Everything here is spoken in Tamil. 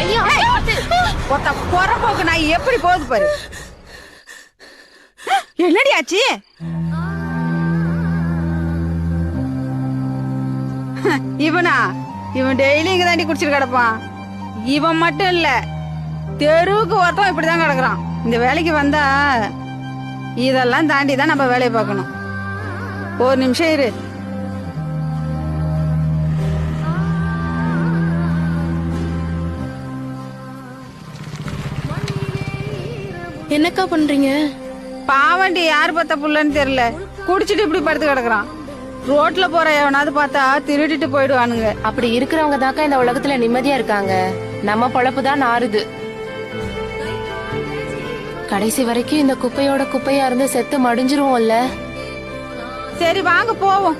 ஐயா ஒருத்த போக்கு நான் எப்படி போகுது பாரு. என்னடி ஆச்சு? இவனா? இவன் டெய்லி இங்க தாண்டி குடிச்சிட்டு கிடப்பான். இவன் மட்டும் இல்ல, தெருவுக்கு ஒருத்தன் இப்படிதான் கிடக்குறான். இந்த வேலைக்கு வந்தா இதெல்லாம் தாண்டி தான் நம்ம வேலையை பார்க்கணும். ஒரு நிமிஷம் இரு. என்னக்கா பண்றீங்க? பாவண்டி யார் பார்த்த புள்ளன்னு தெரியல, குடிச்சிட்டு இப்படி படுத்து கிடக்குறான். ரோட்ல போற எவனாவது பார்த்தா திருடிட்டு போயிடுவானுங்க. அப்படி இருக்கிறவங்க தாக்கா இந்த உலகத்துல நிம்மதியா இருக்காங்க. நம்ம பொழப்பு தான் நாறுது. கடைசி வரைக்கும் இந்த குப்பையோட குப்பையா இருந்து செத்து மடிஞ்சிருவோம்ல. சரி வாங்க போவோம்.